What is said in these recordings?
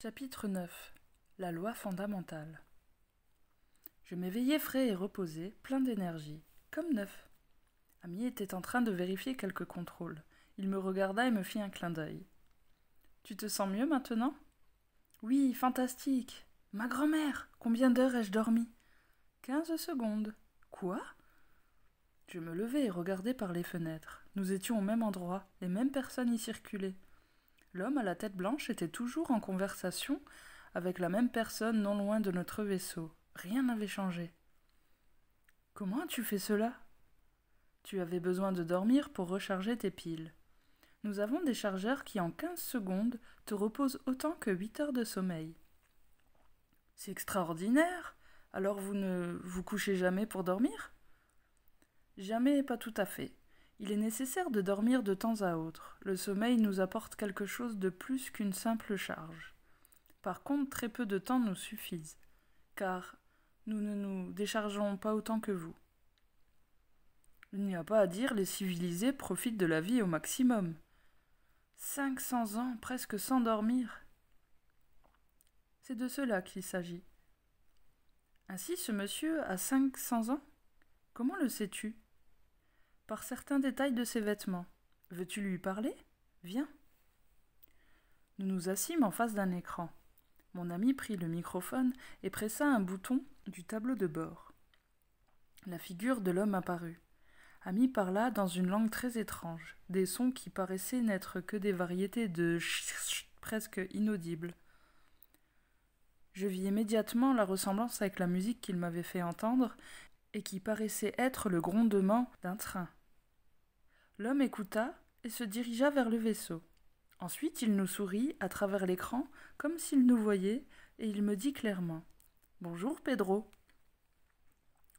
Chapitre 9. La loi fondamentale. Je m'éveillai frais et reposé, plein d'énergie, comme neuf. Ami était en train de vérifier quelques contrôles. Il me regarda et me fit un clin d'œil. « Tu te sens mieux maintenant ?»« Oui, fantastique. Ma grand-mère, combien d'heures ai-je dormi ?»« 15 secondes. »« Quoi ?» Je me levai et regardai par les fenêtres. Nous étions au même endroit, les mêmes personnes y circulaient. L'homme à la tête blanche était toujours en conversation avec la même personne non loin de notre vaisseau. Rien n'avait changé. « Comment as-tu fait cela ?»« Tu avais besoin de dormir pour recharger tes piles. Nous avons des chargeurs qui en 15 secondes te reposent autant que 8 heures de sommeil. »« C'est extraordinaire. Alors vous ne vous couchez jamais pour dormir ?»« Jamais, pas tout à fait. Il est nécessaire de dormir de temps à autre. Le sommeil nous apporte quelque chose de plus qu'une simple charge. Par contre, très peu de temps nous suffisent, car nous ne nous déchargeons pas autant que vous. Il n'y a pas à dire, les civilisés profitent de la vie au maximum. 500 ans, presque sans dormir. C'est de cela qu'il s'agit. Ainsi, ce monsieur a 500 ans ? Comment le sais-tu ? Par certains détails de ses vêtements. Veux-tu lui parler ? Viens. Nous nous assîmes en face d'un écran. Mon ami prit le microphone et pressa un bouton du tableau de bord. La figure de l'homme apparut. Ami parla dans une langue très étrange, des sons qui paraissaient n'être que des variétés de presque inaudibles. Je vis immédiatement la ressemblance avec la musique qu'il m'avait fait entendre et qui paraissait être le grondement d'un train. L'homme écouta et se dirigea vers le vaisseau. Ensuite, il nous sourit à travers l'écran, comme s'il nous voyait, et il me dit clairement « Bonjour, Pedro !»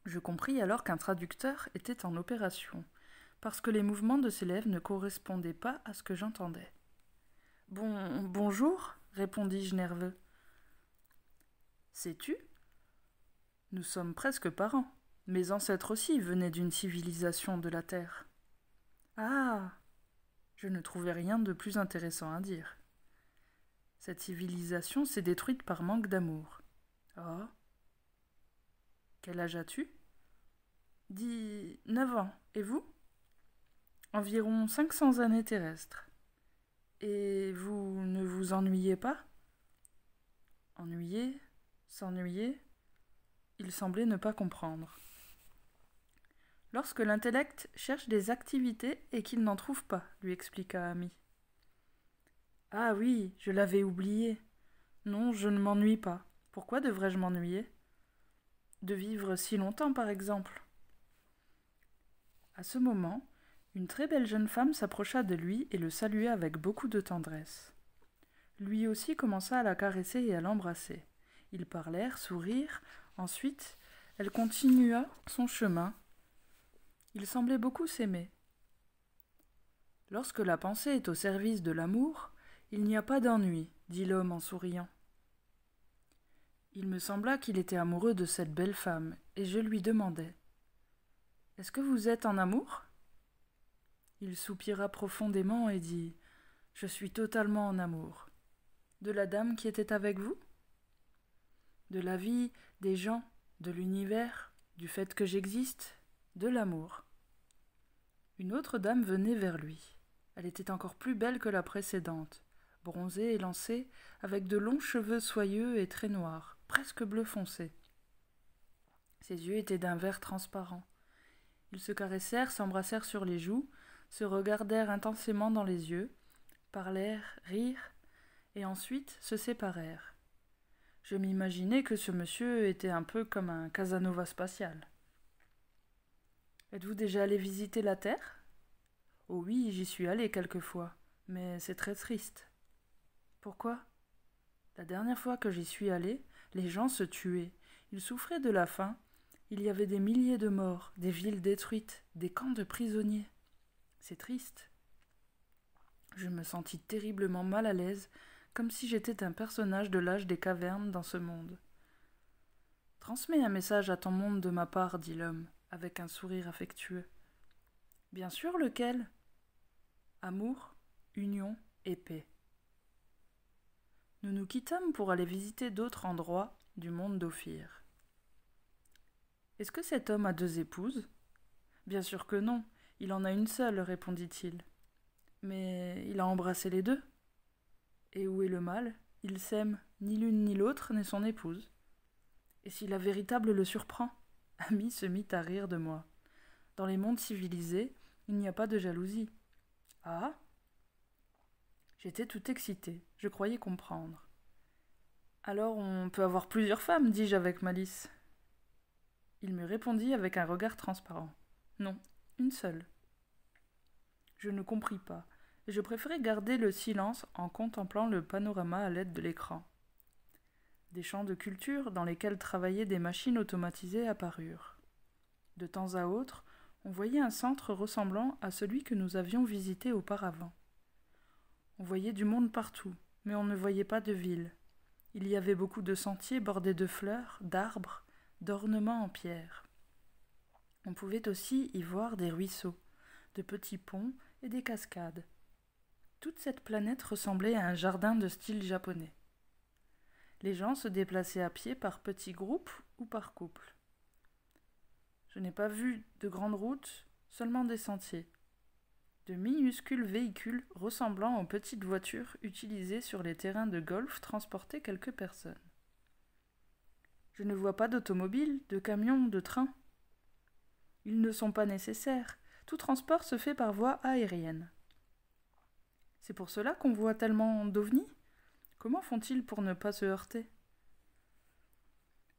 Je compris alors qu'un traducteur était en opération, parce que les mouvements de ses lèvres ne correspondaient pas à ce que j'entendais. « Bonjour !» répondis-je nerveux. « Sais-tu ? Nous sommes presque parents. Mes ancêtres aussi venaient d'une civilisation de la Terre. »« Ah !» Je ne trouvais rien de plus intéressant à dire. Cette civilisation s'est détruite par manque d'amour. Oh. Quel âge as-tu ? 9 ans. Et vous ? Environ 500 années terrestres. Et vous ne vous ennuyez pas ? Ennuyer ? S'ennuyer ? Il semblait ne pas comprendre. Lorsque l'intellect cherche des activités et qu'il n'en trouve pas, lui expliqua Ami. Ah oui, je l'avais oublié. Non, je ne m'ennuie pas. Pourquoi devrais-je m'ennuyer ? De vivre si longtemps, par exemple. À ce moment, une très belle jeune femme s'approcha de lui et le salua avec beaucoup de tendresse. Lui aussi commença à la caresser et à l'embrasser. Ils parlèrent, sourirent. Ensuite, elle continua son chemin. Ils semblaient beaucoup s'aimer. Lorsque la pensée est au service de l'amour, il n'y a pas d'ennui, dit l'homme en souriant. Il me sembla qu'il était amoureux de cette belle femme, et je lui demandai « Est-ce que vous êtes en amour ?» Il soupira profondément et dit « Je suis totalement en amour. » De la dame qui était avec vous ? De la vie, des gens, de l'univers, du fait que j'existe, de l'amour. Une autre dame venait vers lui. Elle était encore plus belle que la précédente, bronzée et lancée, avec de longs cheveux soyeux et très noirs, presque bleu foncé. Ses yeux étaient d'un vert transparent. Ils se caressèrent, s'embrassèrent sur les joues, se regardèrent intensément dans les yeux, parlèrent, rirent, et ensuite se séparèrent. Je m'imaginais que ce monsieur était un peu comme un Casanova spatial. « Êtes-vous déjà allé visiter la Terre ? » « Oh oui, j'y suis allé quelquefois, mais c'est très triste. »« Pourquoi ? » ?»« La dernière fois que j'y suis allé, les gens se tuaient. Ils souffraient de la faim. Il y avait des milliers de morts, des villes détruites, des camps de prisonniers. C'est triste. » Je me sentis terriblement mal à l'aise, comme si j'étais un personnage de l'âge des cavernes dans ce monde. « Transmets un message à ton monde de ma part, dit l'homme, avec un sourire affectueux. « Bien sûr, lequel ? » Amour, union et paix. Nous nous quittâmes pour aller visiter d'autres endroits du monde d'Ophir. « Est-ce que cet homme a 2 épouses ?»« Bien sûr que non, il en a une seule, répondit-il. »« Mais il a embrassé les 2. »« Et où est le mal ? Il s'aime, ni l'une ni l'autre n'est son épouse. »« Et si la véritable le surprend ?» Ami se mit à rire de moi. « Dans les mondes civilisés, il n'y a pas de jalousie. »« Ah ?» J'étais tout excitée, je croyais comprendre. « Alors on peut avoir plusieurs femmes, dis-je avec malice. » Il me répondit avec un regard transparent. « Non, une seule. » Je ne compris pas, et je préférais garder le silence en contemplant le panorama à l'aide de l'écran. Des champs de culture dans lesquels travaillaient des machines automatisées apparurent. De temps à autre, on voyait un centre ressemblant à celui que nous avions visité auparavant. On voyait du monde partout, mais on ne voyait pas de ville. Il y avait beaucoup de sentiers bordés de fleurs, d'arbres, d'ornements en pierre. On pouvait aussi y voir des ruisseaux, de petits ponts et des cascades. Toute cette planète ressemblait à un jardin de style japonais. Les gens se déplaçaient à pied par petits groupes ou par couples. Je n'ai pas vu de grandes routes, seulement des sentiers. De minuscules véhicules ressemblant aux petites voitures utilisées sur les terrains de golf transportaient quelques personnes. Je ne vois pas d'automobiles, de camions, de trains. Ils ne sont pas nécessaires. Tout transport se fait par voie aérienne. C'est pour cela qu'on voit tellement d'ovnis ? Comment font-ils pour ne pas se heurter ?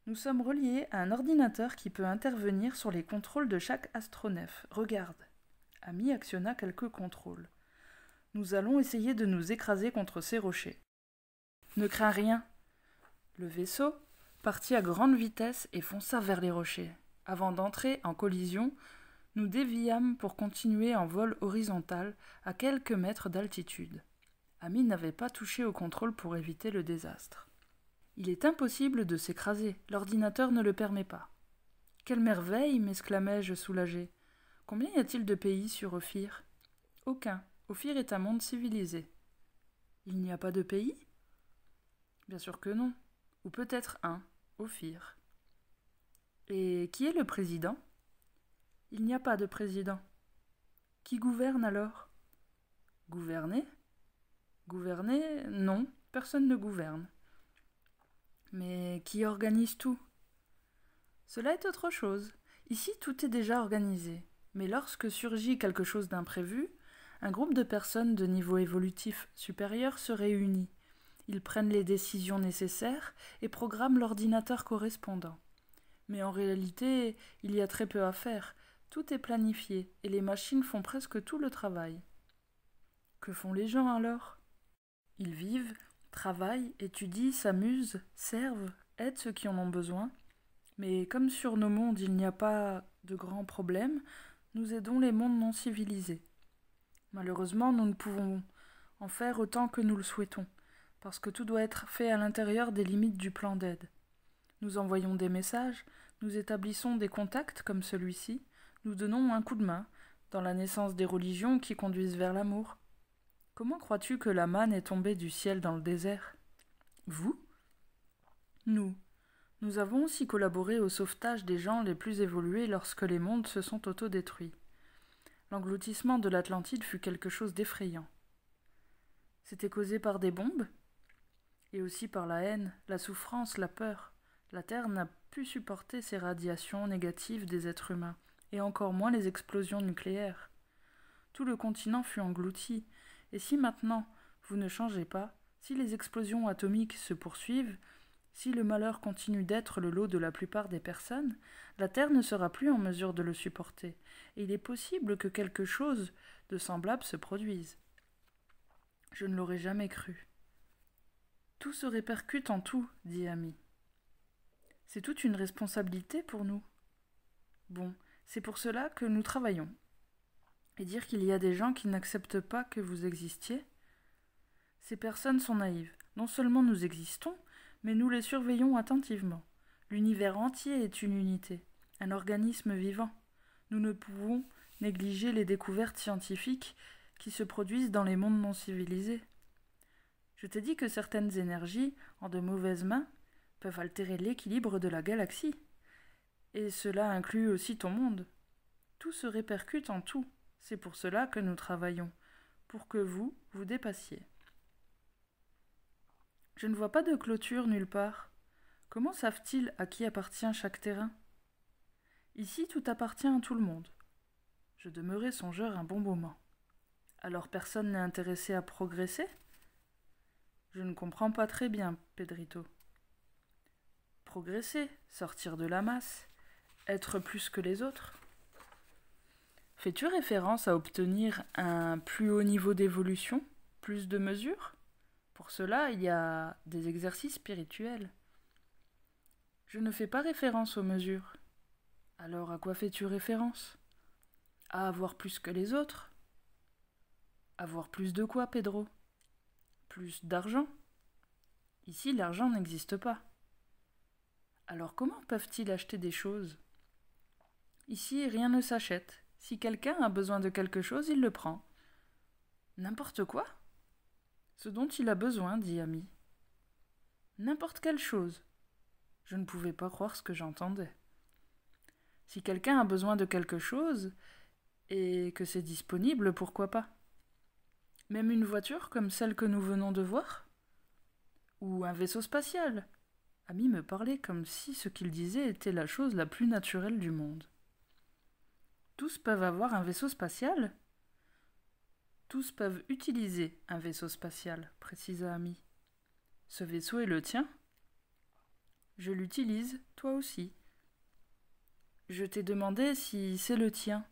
Nous sommes reliés à un ordinateur qui peut intervenir sur les contrôles de chaque astronef. Regarde. Ami actionna quelques contrôles. Nous allons essayer de nous écraser contre ces rochers. Ne crains rien. Le vaisseau partit à grande vitesse et fonça vers les rochers. Avant d'entrer en collision, nous déviâmes pour continuer en vol horizontal à quelques mètres d'altitude. Ami n'avait pas touché au contrôle pour éviter le désastre. Il est impossible de s'écraser, l'ordinateur ne le permet pas. Quelle merveille, m'exclamai-je soulagé. Combien y a-t-il de pays sur Ophir ? Aucun. Ophir est un monde civilisé. Il n'y a pas de pays ? Bien sûr que non. Ou peut-être un, Ophir. Et qui est le président ? Il n'y a pas de président. Qui gouverne alors ? Gouverner ? Gouverner ? Non, personne ne gouverne. Mais qui organise tout ? Cela est autre chose. Ici, tout est déjà organisé. Mais lorsque surgit quelque chose d'imprévu, un groupe de personnes de niveau évolutif supérieur se réunit. Ils prennent les décisions nécessaires et programment l'ordinateur correspondant. Mais en réalité, il y a très peu à faire. Tout est planifié et les machines font presque tout le travail. Que font les gens alors ? Ils vivent, travaillent, étudient, s'amusent, servent, aident ceux qui en ont besoin. Mais comme sur nos mondes il n'y a pas de grands problèmes, nous aidons les mondes non civilisés. Malheureusement, nous ne pouvons en faire autant que nous le souhaitons, parce que tout doit être fait à l'intérieur des limites du plan d'aide. Nous envoyons des messages, nous établissons des contacts comme celui-ci, nous donnons un coup de main dans la naissance des religions qui conduisent vers l'amour. Comment crois-tu que la manne est tombée du ciel dans le désert ? Vous ? Nous. Nous avons aussi collaboré au sauvetage des gens les plus évolués lorsque les mondes se sont autodétruits. L'engloutissement de l'Atlantide fut quelque chose d'effrayant. C'était causé par des bombes, et aussi par la haine, la souffrance, la peur. La Terre n'a pu supporter ces radiations négatives des êtres humains, et encore moins les explosions nucléaires. Tout le continent fut englouti, et si maintenant vous ne changez pas, si les explosions atomiques se poursuivent, si le malheur continue d'être le lot de la plupart des personnes, la Terre ne sera plus en mesure de le supporter, et il est possible que quelque chose de semblable se produise. Je ne l'aurais jamais cru. Tout se répercute en tout, dit Ami. C'est toute une responsabilité pour nous. Bon, c'est pour cela que nous travaillons. Et dire qu'il y a des gens qui n'acceptent pas que vous existiez ? Ces personnes sont naïves. Non seulement nous existons, mais nous les surveillons attentivement. L'univers entier est une unité, un organisme vivant. Nous ne pouvons négliger les découvertes scientifiques qui se produisent dans les mondes non civilisés. Je t'ai dit que certaines énergies, en de mauvaises mains, peuvent altérer l'équilibre de la galaxie. Et cela inclut aussi ton monde. Tout se répercute en tout. C'est pour cela que nous travaillons, pour que vous dépassiez. Je ne vois pas de clôture nulle part. Comment savent-ils à qui appartient chaque terrain? Ici, tout appartient à tout le monde. Je demeurai songeur un bon moment. Alors personne n'est intéressé à progresser? Je ne comprends pas très bien, Pedrito. Progresser, sortir de la masse, être plus que les autres. Fais-tu référence à obtenir un plus haut niveau d'évolution, plus de mesures? Pour cela, il y a des exercices spirituels. Je ne fais pas référence aux mesures. Alors à quoi fais-tu référence? À avoir plus que les autres? Avoir plus de quoi, Pedro? Plus d'argent? Ici, l'argent n'existe pas. Alors comment peuvent-ils acheter des choses? Ici, rien ne s'achète. Si quelqu'un a besoin de quelque chose, il le prend. N'importe quoi? Ce dont il a besoin, dit Ami. N'importe quelle chose. Je ne pouvais pas croire ce que j'entendais. Si quelqu'un a besoin de quelque chose, et que c'est disponible, pourquoi pas? Même une voiture comme celle que nous venons de voir? Ou un vaisseau spatial? Ami me parlait comme si ce qu'il disait était la chose la plus naturelle du monde. Tous peuvent avoir un vaisseau spatial? Tous peuvent utiliser un vaisseau spatial, précisa Ami. Ce vaisseau est le tien? Je l'utilise, toi aussi. Je t'ai demandé si c'est le tien.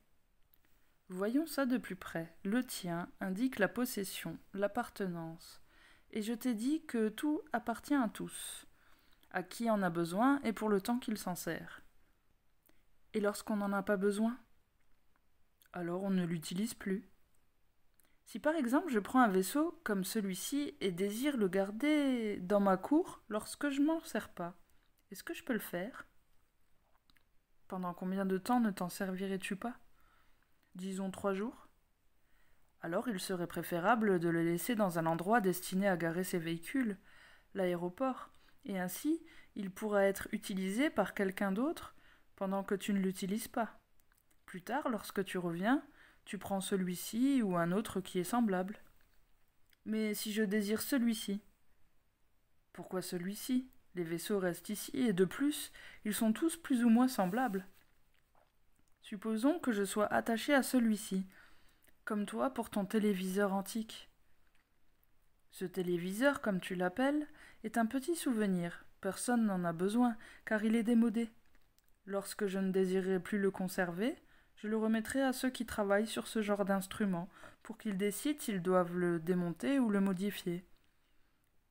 Voyons ça de plus près. Le tien indique la possession, l'appartenance. Et je t'ai dit que tout appartient à tous, à qui en a besoin et pour le temps qu'il s'en sert. Et lorsqu'on n'en a pas besoin? Alors on ne l'utilise plus. Si par exemple je prends un vaisseau comme celui-ci et désire le garder dans ma cour lorsque je m'en sers pas, est-ce que je peux le faire? Pendant combien de temps ne t'en servirais-tu pas? Disons 3 jours. Alors il serait préférable de le laisser dans un endroit destiné à garer ses véhicules, l'aéroport, et ainsi il pourra être utilisé par quelqu'un d'autre pendant que tu ne l'utilises pas. Plus tard, lorsque tu reviens, tu prends celui-ci ou un autre qui est semblable. Mais si je désire celui-ci? Pourquoi celui-ci? Les vaisseaux restent ici, et de plus, ils sont tous plus ou moins semblables. Supposons que je sois attaché à celui-ci, comme toi pour ton téléviseur antique. Ce téléviseur, comme tu l'appelles, est un petit souvenir. Personne n'en a besoin, car il est démodé. Lorsque je ne désirerai plus le conserver, je le remettrai à ceux qui travaillent sur ce genre d'instrument, pour qu'ils décident s'ils doivent le démonter ou le modifier.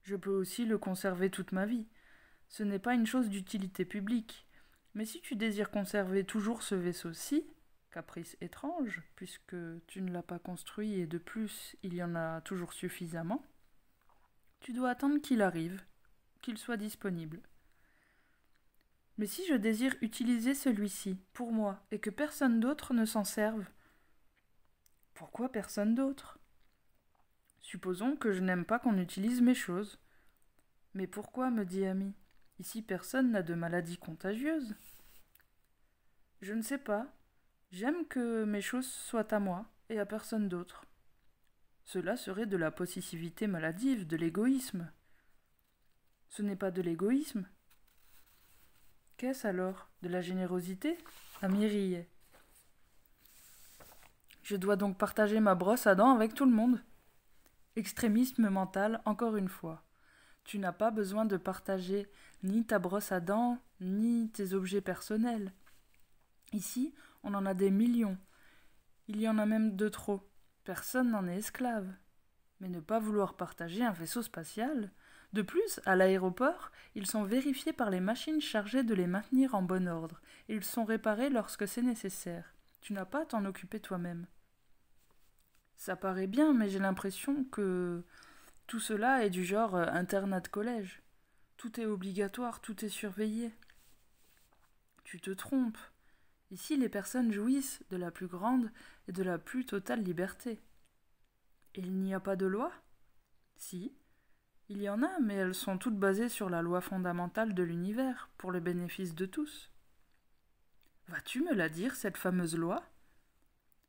Je peux aussi le conserver toute ma vie. Ce n'est pas une chose d'utilité publique. Mais si tu désires conserver toujours ce vaisseau-ci, caprice étrange, puisque tu ne l'as pas construit et de plus il y en a toujours suffisamment, tu dois attendre qu'il arrive, qu'il soit disponible. Mais si je désire utiliser celui-ci pour moi et que personne d'autre ne s'en serve, pourquoi personne d'autre? Supposons que je n'aime pas qu'on utilise mes choses. Mais pourquoi, me dit Ami? Ici personne n'a de maladie contagieuse. Je ne sais pas. J'aime que mes choses soient à moi et à personne d'autre. Cela serait de la possessivité maladive, de l'égoïsme. Ce n'est pas de l'égoïsme. Qu'est-ce alors? De la générosité? Ami riait. Je dois donc partager ma brosse à dents avec tout le monde. Extrémisme mental, encore une fois. Tu n'as pas besoin de partager ni ta brosse à dents, ni tes objets personnels. Ici, on en a des millions. Il y en a même de trop. Personne n'en est esclave. Mais ne pas vouloir partager un vaisseau spatial? De plus, à l'aéroport, ils sont vérifiés par les machines chargées de les maintenir en bon ordre, et ils sont réparés lorsque c'est nécessaire. Tu n'as pas à t'en occuper toi-même. Ça paraît bien, mais j'ai l'impression que tout cela est du genre internat de collège. Tout est obligatoire, tout est surveillé. Tu te trompes. Ici, les personnes jouissent de la plus grande et de la plus totale liberté. Et il n'y a pas de loi? Si. Il y en a, mais elles sont toutes basées sur la loi fondamentale de l'univers, pour le bénéfice de tous. Vas-tu me la dire, cette fameuse loi ?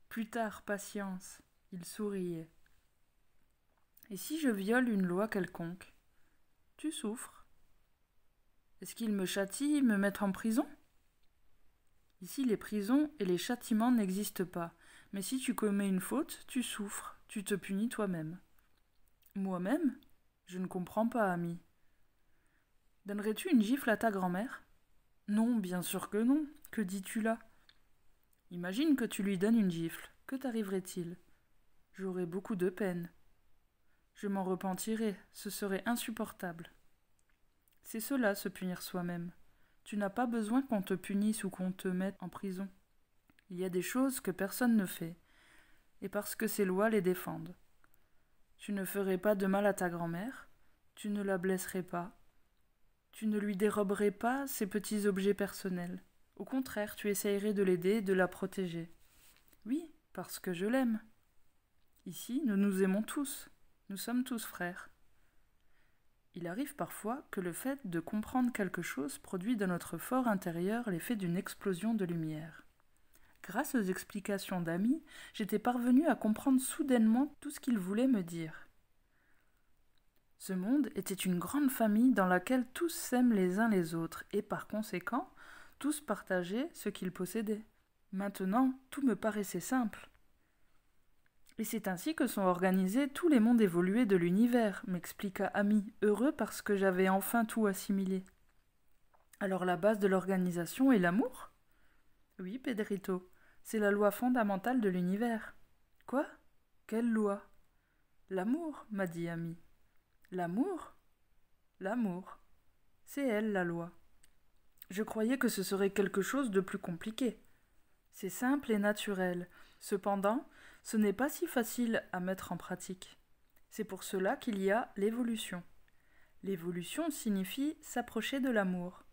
Plus tard, patience. Il souriait. Et si je viole une loi quelconque ? Tu souffres. Est-ce qu'ils me châtient, me mettent en prison ? Ici, les prisons et les châtiments n'existent pas, mais si tu commets une faute, tu souffres, tu te punis toi-même. Moi-même ? Je ne comprends pas, ami. Donnerais-tu une gifle à ta grand-mère ? Non, bien sûr que non. Que dis-tu là ? Imagine que tu lui donnes une gifle. Que t'arriverait-il ? J'aurais beaucoup de peine. Je m'en repentirais, ce serait insupportable. C'est cela, se punir soi-même. Tu n'as pas besoin qu'on te punisse ou qu'on te mette en prison. Il y a des choses que personne ne fait, et parce que ces lois les défendent. Tu ne ferais pas de mal à ta grand-mère, tu ne la blesserais pas, tu ne lui déroberais pas ses petits objets personnels. Au contraire, tu essayerais de l'aider et de la protéger. Oui, parce que je l'aime. Ici, nous nous aimons tous, nous sommes tous frères. Il arrive parfois que le fait de comprendre quelque chose produit dans notre fort intérieur l'effet d'une explosion de lumière. Grâce aux explications d'Ami, j'étais parvenue à comprendre soudainement tout ce qu'il voulait me dire. Ce monde était une grande famille dans laquelle tous s'aiment les uns les autres et par conséquent, tous partageaient ce qu'ils possédaient. Maintenant, tout me paraissait simple. Et c'est ainsi que sont organisés tous les mondes évolués de l'univers, m'expliqua Ami, heureux parce que j'avais enfin tout assimilé. Alors la base de l'organisation est l'amour ? Oui, Pedrito, c'est la loi fondamentale de l'univers. Quoi ? Quelle loi ? L'amour, m'a dit Ami. L'amour ? L'amour. C'est elle, la loi. Je croyais que ce serait quelque chose de plus compliqué. C'est simple et naturel. Cependant, ce n'est pas si facile à mettre en pratique. C'est pour cela qu'il y a l'évolution. L'évolution signifie s'approcher de l'amour.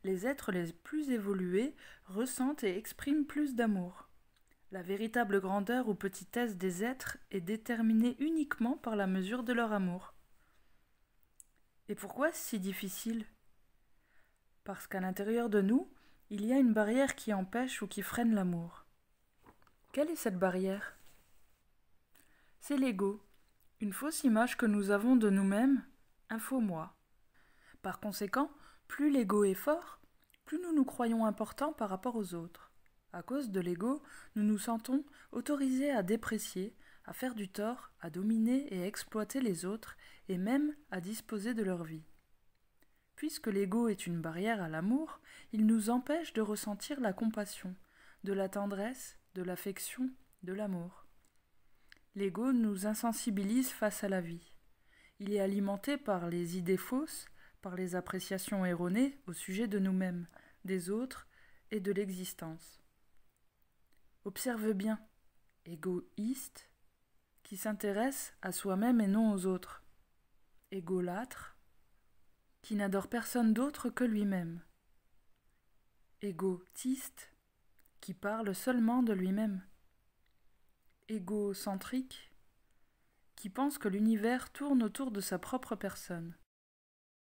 Les êtres les plus évolués ressentent et expriment plus d'amour. La véritable grandeur ou petitesse des êtres est déterminée uniquement par la mesure de leur amour. Et pourquoi est-ce si difficile ? Parce qu'à l'intérieur de nous, il y a une barrière qui empêche ou qui freine l'amour. Quelle est cette barrière ? C'est l'ego, une fausse image que nous avons de nous-mêmes, un faux moi. Par conséquent, plus l'ego est fort, plus nous nous croyons importants par rapport aux autres. À cause de l'ego, nous nous sentons autorisés à déprécier, à faire du tort, à dominer et à exploiter les autres, et même à disposer de leur vie. Puisque l'ego est une barrière à l'amour, il nous empêche de ressentir la compassion, de la tendresse, de l'affection, de l'amour. L'ego nous insensibilise face à la vie. Il est alimenté par les idées fausses, par les appréciations erronées au sujet de nous-mêmes, des autres et de l'existence. Observe bien, égoïste, qui s'intéresse à soi-même et non aux autres. Égolâtre, qui n'adore personne d'autre que lui-même. Égotiste, qui parle seulement de lui-même. Égocentrique, qui pense que l'univers tourne autour de sa propre personne.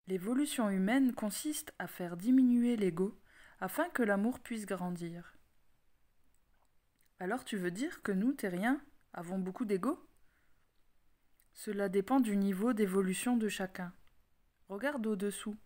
L'évolution humaine consiste à faire diminuer l'ego afin que l'amour puisse grandir. Alors tu veux dire que nous, terriens, avons beaucoup d'ego ? Cela dépend du niveau d'évolution de chacun. Regarde au-dessous,